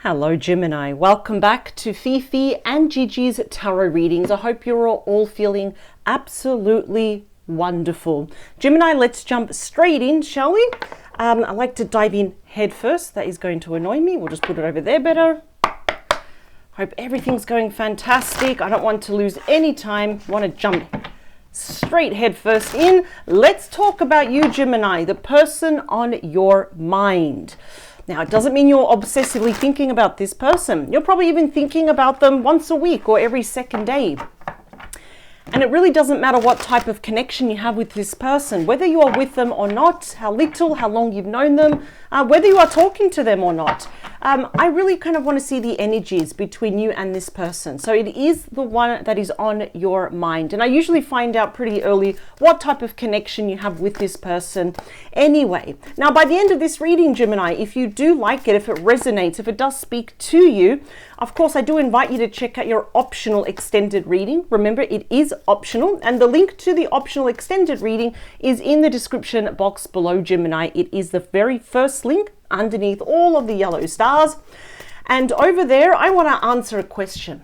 Hello Gemini, welcome back to Fifi and Gigi's tarot readings. I hope you're all feeling absolutely wonderful. Gemini, let's jump straight in, shall we? I like to dive in head first. That is going to annoy me. We'll just put it over there better. Hope everything's going fantastic. I don't want to lose any time. Want to jump straight head first in. Let's talk about you, Gemini, the person on your mind. Now, it doesn't mean you're obsessively thinking about this person. You're probably even thinking about them once a week or every second day. And it really doesn't matter what type of connection you have with this person, whether you are with them or not, how little, how long you've known them, whether you are talking to them or not. I really kind of want to see the energies between you and this person. So it is the one that is on your mind. And I usually find out pretty early what type of connection you have with this person anyway. Now, by the end of this reading, Gemini, if you do like it, if it resonates, if it does speak to you, of course, I do invite you to check out your optional extended reading. Remember, it is optional, and the link to the optional extended reading is in the description box below, Gemini. It is the very first link underneath all of the yellow stars. And over there, I want to answer a question.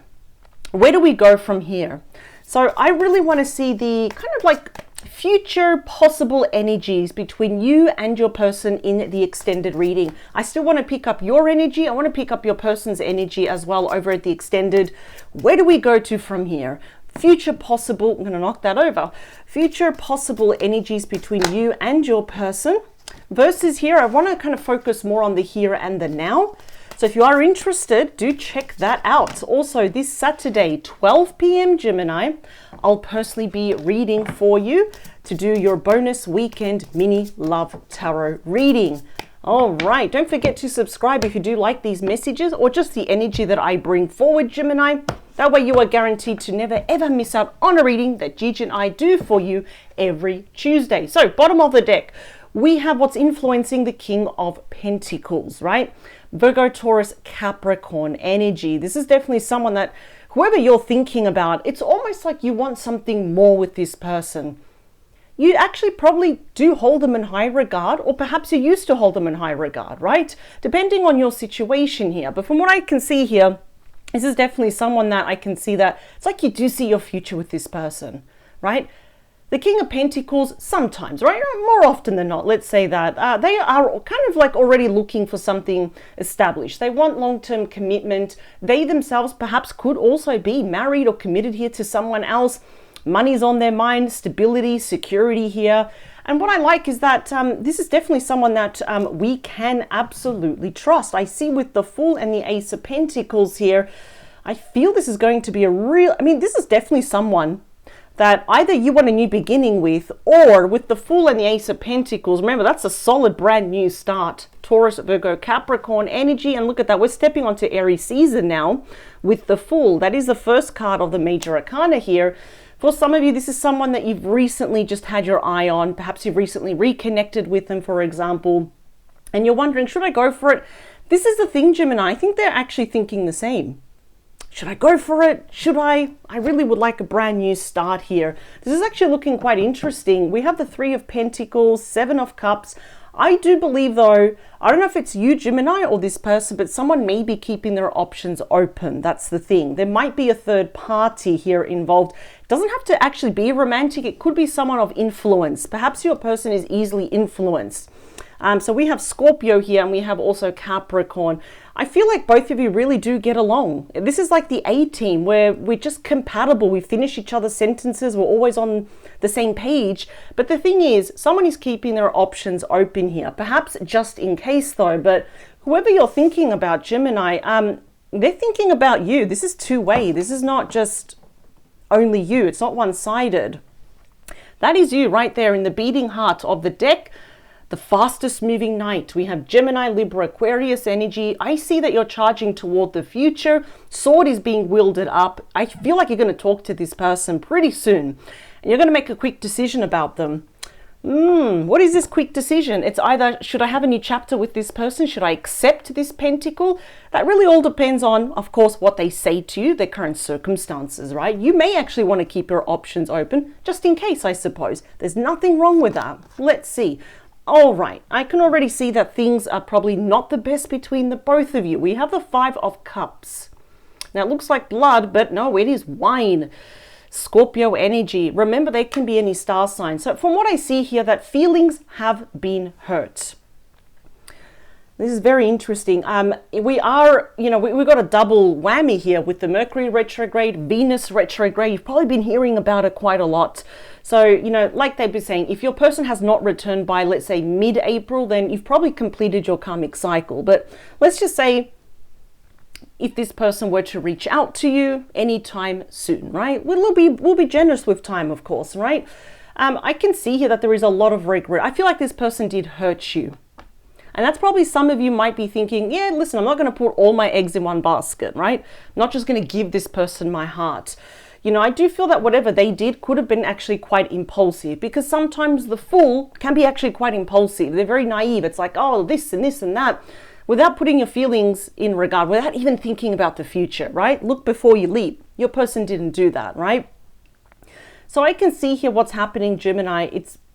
Where do we go from here? So I really want to see the kind of like future possible energies between you and your person in the extended reading. I still want to pick up your energy. I want to pick up your person's energy as well over at the extended. Where do we go to from here? Future possible, I'm going to knock that over. Future possible energies between you and your person. Versus here, I want to kind of focus more on the here and the now. So if you are interested, do check that out. Also, this Saturday, 12 p.m. Gemini, I'll personally be reading for you to do your bonus weekend mini love tarot reading. All right, don't forget to subscribe if you do like these messages or just the energy that I bring forward, Gemini. That way you are guaranteed to never ever miss out on a reading that Gigi and I do for you every Tuesday. So bottom of the deck, we have what's influencing the King of Pentacles, right? Virgo, Taurus, Capricorn energy. This is definitely someone that whoever you're thinking about, it's almost like you want something more with this person. You actually probably do hold them in high regard, or perhaps you used to hold them in high regard, right? Depending on your situation here. But from what I can see here, this is definitely someone that I can see that it's like you do see your future with this person, right? The King of Pentacles, sometimes, right? More often than not, let's say that they are kind of like already looking for something established. They want long-term commitment. They themselves perhaps could also be married or committed here to someone else. Money's on their mind, stability, security here. And what I like is that this is definitely someone that we can absolutely trust. I see with the Fool and the Ace of Pentacles here, I feel this is going to be this is definitely someone that either you want a new beginning with, or with the Fool and the Ace of Pentacles, remember that's a solid brand new start. Taurus, Virgo, Capricorn energy, and look at that, we're stepping onto Aries season now with the Fool. That is the first card of the major arcana here. For some of you, this is someone that you've recently just had your eye on. Perhaps you've recently reconnected with them, for example, and you're wondering, should I go for it? This is the thing, Gemini, I think they're actually thinking the same. Should I go for it? Should I? I really would like a brand new start here. This is actually looking quite interesting. We have the Three of Pentacles, Seven of Cups. I do believe though, I don't know if it's you, Gemini, or this person, but someone may be keeping their options open. That's the thing. There might be a third party here involved. It doesn't have to actually be romantic. It could be someone of influence. Perhaps your person is easily influenced. So we have Scorpio here, and we have also Capricorn. I feel like both of you really do get along. This is like the A-team where we're just compatible. We finish each other's sentences. We're always on the same page. But the thing is, someone is keeping their options open here. Perhaps just in case though, but whoever you're thinking about, Gemini, they're thinking about you. This is two-way. This is not just only you. It's not one-sided. That is you right there in the beating heart of the deck. The fastest moving knight. We have Gemini, Libra, Aquarius energy. I see that you're charging toward the future. Sword is being wielded up. I feel like you're going to talk to this person pretty soon. And you're going to make a quick decision about them. What is this quick decision? It's either, should I have a new chapter with this person? Should I accept this pentacle? That really all depends on, of course, what they say to you, their current circumstances, right? You may actually want to keep your options open, just in case, I suppose. There's nothing wrong with that. Let's see. All right, I can already see that things are probably not the best between the both of you. We have the Five of Cups. Now, it looks like blood, but no, it is wine. Scorpio energy. Remember, they can be any star sign. So from what I see here, that feelings have been hurt. This is very interesting. We are, we've got a double whammy here with the Mercury retrograde, Venus retrograde. You've probably been hearing about it quite a lot. So, like they've been saying, if your person has not returned by, let's say, mid-April, then you've probably completed your karmic cycle. But let's just say, if this person were to reach out to you anytime soon, right? We'll be generous with time, of course, right? I can see here that there is a lot of regret. I feel like this person did hurt you. And that's probably some of you might be thinking, yeah, listen, I'm not going to put all my eggs in one basket, right? I'm not just going to give this person my heart. I do feel that whatever they did could have been actually quite impulsive, because sometimes the fool can be actually quite impulsive. They're very naive. It's like, oh, this and this and that, without putting your feelings in regard, without even thinking about the future, right? Look before you leap. Your person didn't do that, right? So I can see here what's happening, Gemini.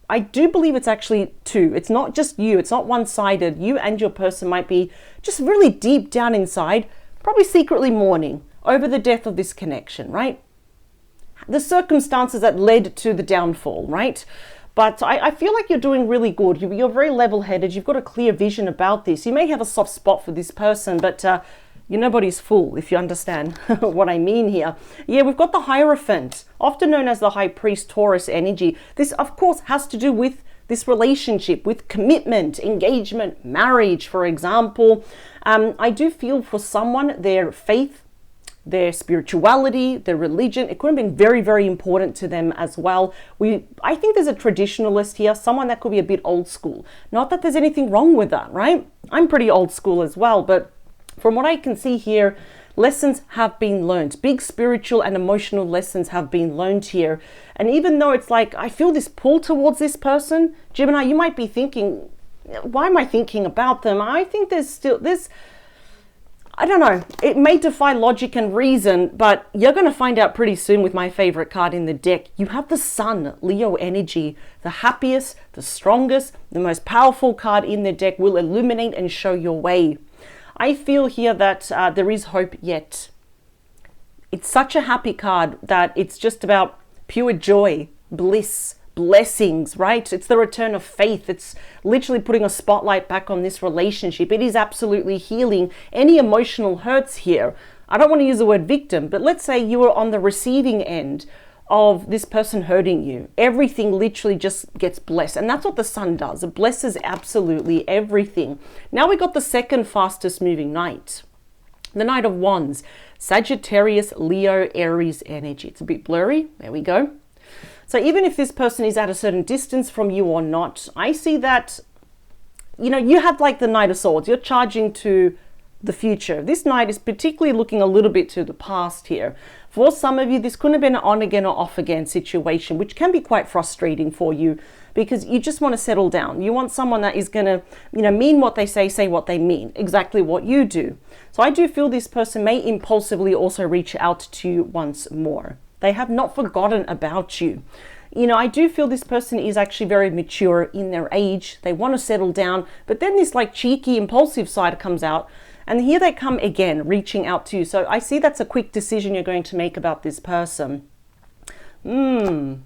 I do believe it's actually two. It's not just you. It's not one-sided. You and your person might be just really deep down inside, probably secretly mourning over the death of this connection, right? The circumstances that led to the downfall, right? But I feel like you're doing really good. You're very level-headed. You've got a clear vision about this. You may have a soft spot for this person, but you're nobody's fool, if you understand what I mean here. Yeah, we've got the Hierophant, often known as the High Priest Taurus energy. This, of course, has to do with this relationship, with commitment, engagement, marriage, for example. I do feel for someone, their faith, their spirituality, their religion, it could have been very, very important to them as well. I think there's a traditionalist here, someone that could be a bit old school. Not that there's anything wrong with that, right? I'm pretty old school as well, but from what I can see here, lessons have been learned. Big spiritual and emotional lessons have been learned here. And even though it's like, I feel this pull towards this person, Gemini, you might be thinking, why am I thinking about them? I think there's still this, I don't know, it may defy logic and reason, but you're going to find out pretty soon with my favorite card in the deck. You have the Sun, Leo energy, the happiest, the strongest, the most powerful card in the deck, will illuminate and show your way. I feel here that there is hope yet. It's such a happy card that it's just about pure joy, bliss, blessings, right? It's the return of faith. It's literally putting a spotlight back on this relationship. It is absolutely healing any emotional hurts here. I don't want to use the word victim, but let's say you were on the receiving end of this person hurting you. Everything literally just gets blessed. And that's what the Sun does. It blesses absolutely everything. Now we got the second fastest moving knight. The Knight of Wands. Sagittarius, Leo, Aries energy. It's a bit blurry. There we go. So even if this person is at a certain distance from you or not, I see that, you have like the Knight of Swords. You're charging to the future. This knight is particularly looking a little bit to the past here. For some of you, this couldn't have been an on again or off again situation, which can be quite frustrating for you because you just want to settle down. You want someone that is going to, mean what they say what they mean, exactly what you do. So I do feel this person may impulsively also reach out to you once more. They have not forgotten about you. I do feel this person is actually very mature in their age. They want to settle down, but then this like cheeky, impulsive side comes out. And here they come again, reaching out to you. So I see that's a quick decision you're going to make about this person. The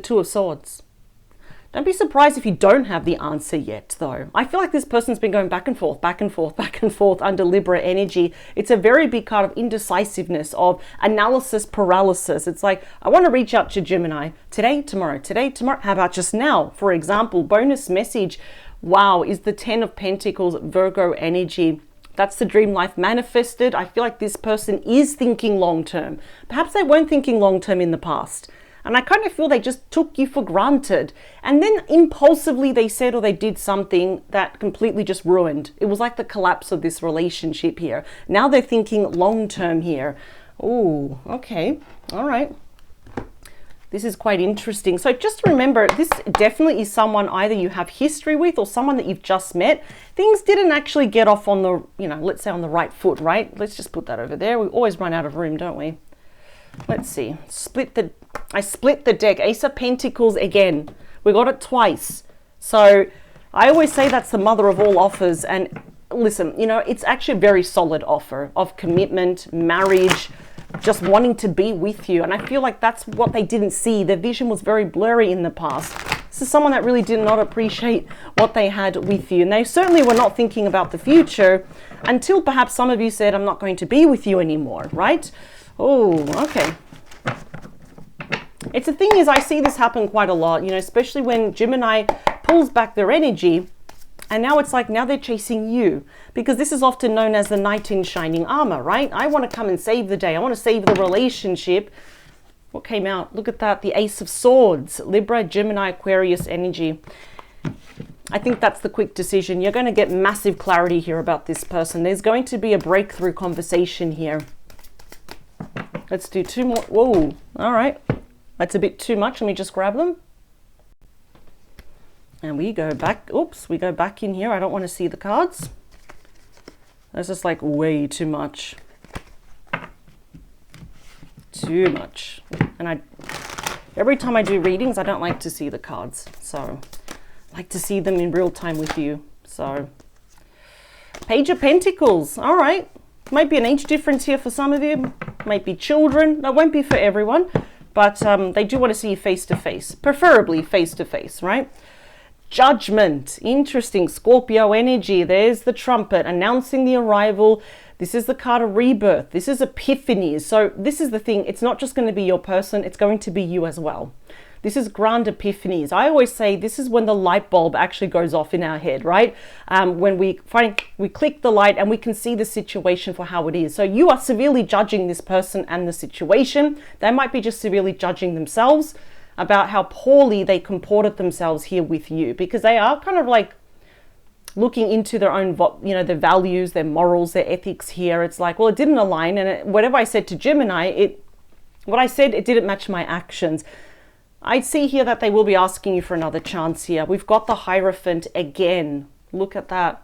Two of Swords. Don't be surprised if you don't have the answer yet, though. I feel like this person's been going back and forth, back and forth, back and forth under Libra energy. It's a very big card of indecisiveness, of analysis paralysis. It's like, I want to reach out to Gemini today, tomorrow, how about just now? For example, bonus message. Wow, is the 10 of Pentacles, Virgo energy. That's the dream life manifested. I feel like this person is thinking long-term. Perhaps they weren't thinking long-term in the past. And I kind of feel they just took you for granted. And then impulsively they said or they did something that completely just ruined. It was like the collapse of this relationship here. Now they're thinking long-term here. Oh, okay. All right. This is quite interesting. So just remember, this definitely is someone either you have history with or someone that you've just met. Things didn't actually get off on the, let's say on the right foot, right? Let's just put that over there. We always run out of room, don't we? Let's see. I split the deck. Ace of Pentacles again. We got it twice. So I always say that's the mother of all offers. And listen, you know, it's actually a very solid offer of commitment, marriage, just wanting to be with you. And I feel like that's what they didn't see. Their vision was very blurry in the past. This is someone that really did not appreciate what they had with you. And they certainly were not thinking about the future until perhaps some of you said, I'm not going to be with you anymore, right? Oh, okay. It's the thing is, I see this happen quite a lot, you know, especially when Gemini pulls back their energy. And now it's like, now they're chasing you, because this is often known as the knight in shining armor, right? I want to come and save the day. I want to save the relationship. What came out? Look at that. The Ace of Swords, Libra, Gemini, Aquarius energy. I think that's the quick decision. You're going to get massive clarity here about this person. There's going to be a breakthrough conversation here. Let's do two more. Whoa. All right. That's a bit too much. Let me just grab them. And we go back. Oops, we go back in here. I don't want to see the cards. That's just like way too much. Too much. And every time I do readings, I don't like to see the cards. So I like to see them in real time with you. So Page of Pentacles. All right. Might be an age difference here for some of you. Might be children. That won't be for everyone. But they do want to see you face to face. Preferably face to face, right? Judgment. Interesting. Scorpio energy. There's the trumpet announcing the arrival. This is the card of rebirth. This is epiphanies. So this is the thing. It's not just going to be your person. It's going to be you as well. This is grand epiphanies. I always say this is when the light bulb actually goes off in our head, right? When we click the light and we can see the situation for how it is. So you are severely judging this person and the situation. They might be just severely judging themselves about how poorly they comported themselves here with you, because they are kind of like looking into their own, you know, their values, their morals, their ethics here. It's like, well, it didn't align. And whatever I said to Gemini, what I said, it didn't match my actions. I see here that they will be asking you for another chance here. We've got the Hierophant again. Look at that.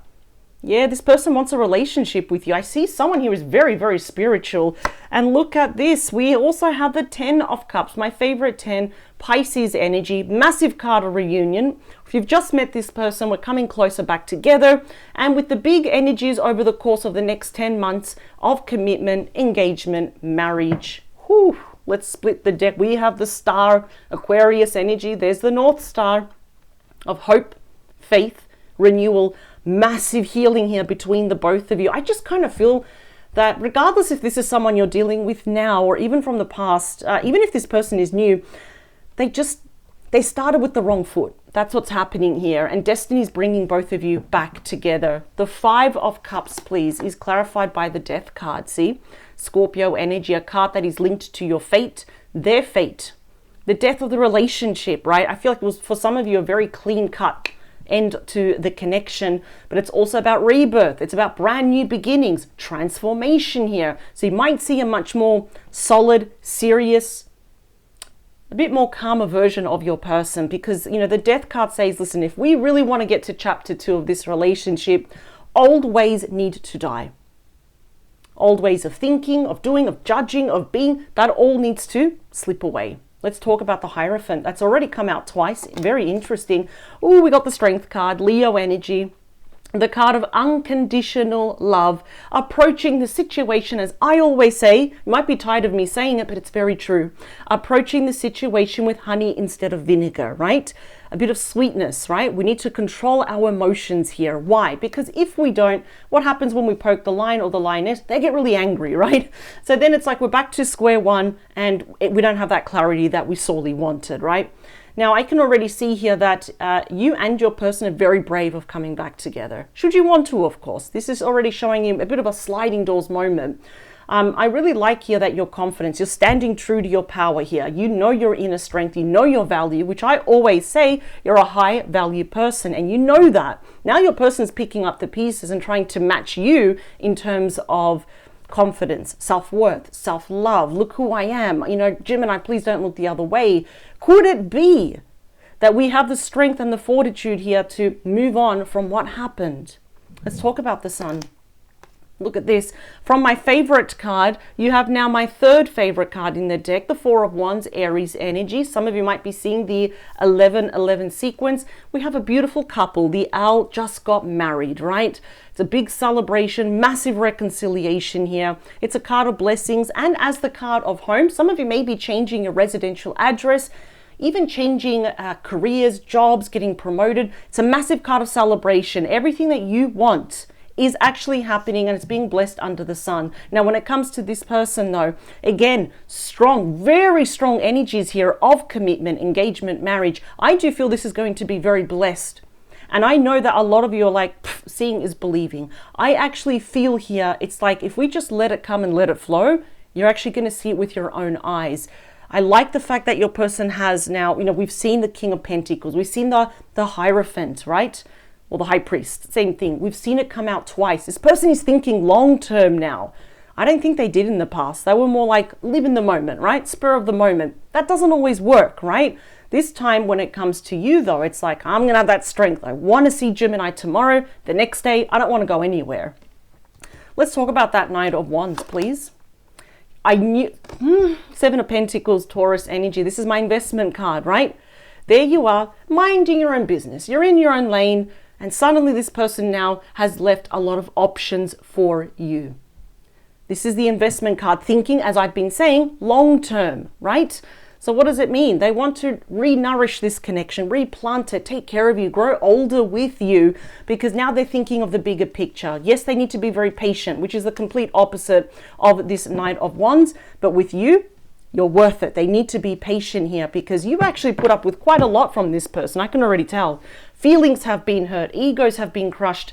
Yeah, this person wants a relationship with you. I see someone here is very, very spiritual. And look at this. We also have the 10 of Cups, my favorite 10, Pisces energy, massive card of reunion. If you've just met this person, we're coming closer back together. And with the big energies over the course of the next 10 months of commitment, engagement, marriage. Whew, let's split the deck. We have the Star, Aquarius energy. There's the North Star of hope, faith, renewal, massive healing here between the both of you. I just kind of feel that regardless if this is someone you're dealing with now or even from the past, even if this person is new, they started with the wrong foot. That's what's happening here. And destiny is bringing both of you back together. The 5 of Cups, please, is clarified by the Death card. See? Scorpio energy, a card that is linked to your fate, their fate, the death of the relationship, right? I feel like it was for some of you a very clean cut end to the connection, but it's also about rebirth. It's about brand new beginnings, transformation here. So you might see a much more solid, serious, a bit more calmer version of your person, because, you know, the Death card says, listen, if we really want to get to chapter 2 of this relationship, old ways need to die. Old ways of thinking, of doing, of judging, of being, that all needs to slip away. Let's talk about the Hierophant. That's already come out twice. Very interesting. Oh, we got the Strength card, Leo energy. The card of unconditional love, approaching the situation, as I always say, you might be tired of me saying it, but it's very true. Approaching the situation with honey instead of vinegar, right? A bit of sweetness, right? We need to control our emotions here. Why? Because if we don't, what happens when we poke the lion or the lioness? They get really angry, right? So then it's like we're back to square one and we don't have that clarity that we sorely wanted, right? Now, I can already see here that you and your person are very brave of coming back together. Should you want to, of course. This is already showing you a bit of a sliding doors moment. I really like here that your confidence, you're standing true to your power here. You know your inner strength, you know your value, which I always say you're a high value person, and you know that. Now your person's picking up the pieces and trying to match you in terms of confidence, self-worth, self-love. Look who I am. You know, Gemini, please don't look the other way. Could it be that we have the strength and the fortitude here to move on from what happened? Let's talk about the Sun. Look at this. From my favorite card, you have now my third favorite card in the deck, the Four of Wands, Aries energy. Some of you might be seeing the 11-11 sequence. We have a beautiful couple. The owl just got married, right? It's a big celebration, massive reconciliation here. It's a card of blessings. And as the card of home, some of you may be changing your residential address, even changing careers, jobs, getting promoted. It's a massive card of celebration. Everything that you want is actually happening, and it's being blessed under the sun. Now, when it comes to this person though, again, strong, very strong energies here of commitment, engagement, marriage. I do feel this is going to be very blessed. And I know that a lot of you are like, seeing is believing. I actually feel here, it's like if we just let it come and let it flow, you're actually going to see it with your own eyes. I like the fact that your person has now, we've seen the King of Pentacles. We've seen the Hierophant, right? Or the High Priest, same thing. We've seen it come out twice. This person is thinking long-term now. I don't think they did in the past. They were more like live in the moment, right? Spur of the moment. That doesn't always work, right? This time when it comes to you though, it's like, I'm going to have that strength. I want to see Gemini tomorrow. The next day, I don't want to go anywhere. Let's talk about that Knight of Wands, please. I knew, Seven of Pentacles, Taurus energy. This is my investment card, right? There you are, minding your own business. You're in your own lane. And suddenly this person now has left a lot of options for you. This is the investment card, thinking, as I've been saying, long term, right? So what does it mean? They want to re-nourish this connection, replant it, take care of you, grow older with you, because now they're thinking of the bigger picture. Yes, they need to be very patient, which is the complete opposite of this Knight of Wands. But with you, you're worth it. They need to be patient here because you actually put up with quite a lot from this person. I can already tell. Feelings have been hurt. Egos have been crushed.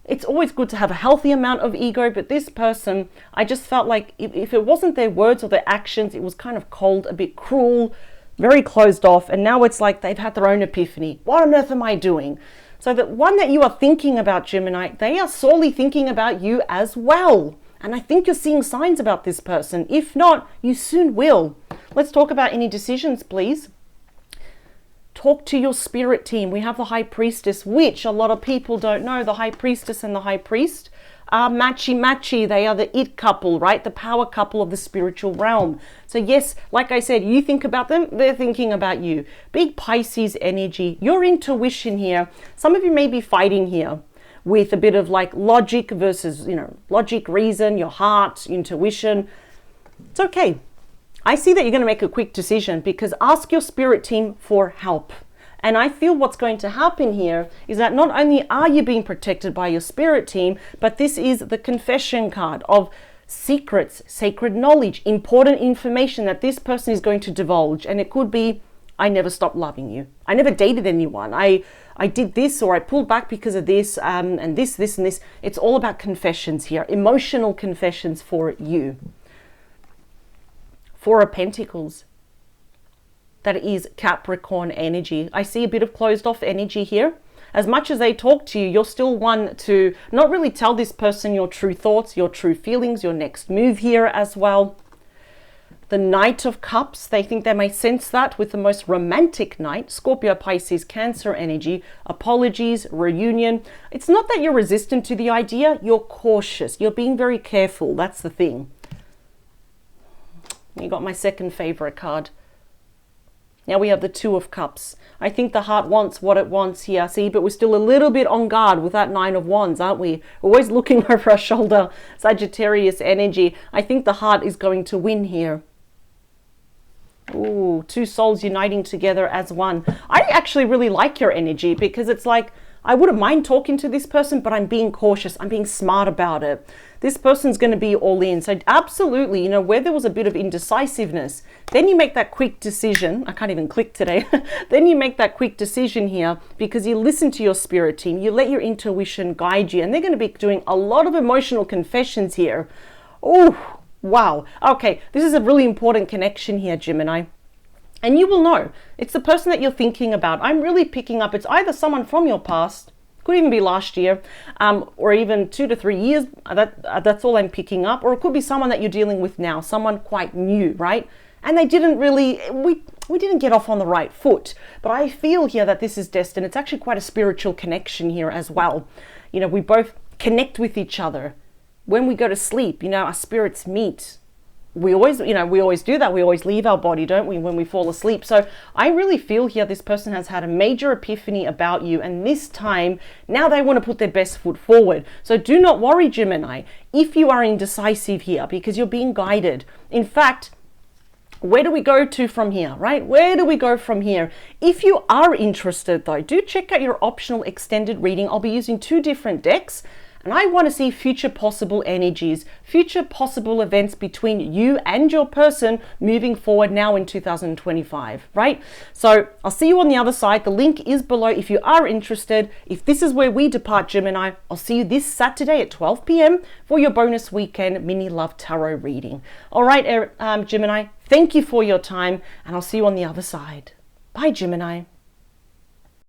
It's always good to have a healthy amount of ego, but this person, I just felt like if it wasn't their words or their actions, it was kind of cold, a bit cruel, very closed off. And now it's like they've had their own epiphany. What on earth am I doing? So the one that you are thinking about, Gemini, they are sorely thinking about you as well. And I think you're seeing signs about this person. If not, you soon will. Let's talk about any decisions, please. Talk to your spirit team. We have the High Priestess, which a lot of people don't know. The High Priestess and the High Priest are matchy-matchy. They are the it couple, right? The power couple of the spiritual realm. So yes, like I said, you think about them, they're thinking about you. Big Pisces energy, your intuition here. Some of you may be fighting here with a bit of like logic versus, logic, reason, your heart, intuition. It's okay. I see that you're going to make a quick decision because ask your spirit team for help. And I feel what's going to happen here is that not only are you being protected by your spirit team, but this is the confession card of secrets, sacred knowledge, important information that this person is going to divulge. And it could be, I never stopped loving you. I never dated anyone. I did this, or I pulled back because of this, and this, and this. It's all about confessions here, emotional confessions for you. Four of Pentacles. That is Capricorn energy. I see a bit of closed off energy here. As much as they talk to you, you're still one to not really tell this person your true thoughts, your true feelings, your next move here as well. The Knight of Cups, they think they may sense that with the most romantic night, Scorpio, Pisces, Cancer energy, apologies, reunion. It's not that you're resistant to the idea, you're cautious. You're being very careful, that's the thing. You got my second favorite card. Now we have the Two of Cups. I think the heart wants what it wants here, see, but we're still a little bit on guard with that Nine of Wands, aren't we? Always looking over our shoulder, Sagittarius energy. I think the heart is going to win here. Ooh, two souls uniting together as one. I actually really like your energy because it's like, I wouldn't mind talking to this person, but I'm being cautious. I'm being smart about it. This person's going to be all in. So absolutely, where there was a bit of indecisiveness, then you make that quick decision. I can't even click today. Then you make that quick decision here because you listen to your spirit team. You let your intuition guide you, and they're going to be doing a lot of emotional confessions here. Oh, wow. Okay, this is a really important connection here, Gemini. And you will know. It's the person that you're thinking about. I'm really picking up, it's either someone from your past, could even be last year, or even 2 to 3 years. That's all I'm picking up. Or it could be someone that you're dealing with now, someone quite new, right? And they didn't really, we didn't get off on the right foot. But I feel here that this is destined. It's actually quite a spiritual connection here as well. We both connect with each other. when we go to sleep, our spirits meet. We always do that. We always leave our body, don't we, when we fall asleep? So I really feel here this person has had a major epiphany about you, and this time now they want to put their best foot forward. So do not worry, Gemini, if you are indecisive here, because you're being guided. In fact, where do we go to from here, right? Where do we go from here? If you are interested though, do check out your optional extended reading. I'll be using 2 different decks. And I want to see future possible energies, future possible events between you and your person moving forward now in 2025, right? So I'll see you on the other side. The link is below if you are interested. If this is where we depart, Gemini, I'll see you this Saturday at 12 p.m. for your bonus weekend mini love tarot reading. All right, Gemini, thank you for your time, and I'll see you on the other side. Bye, Gemini.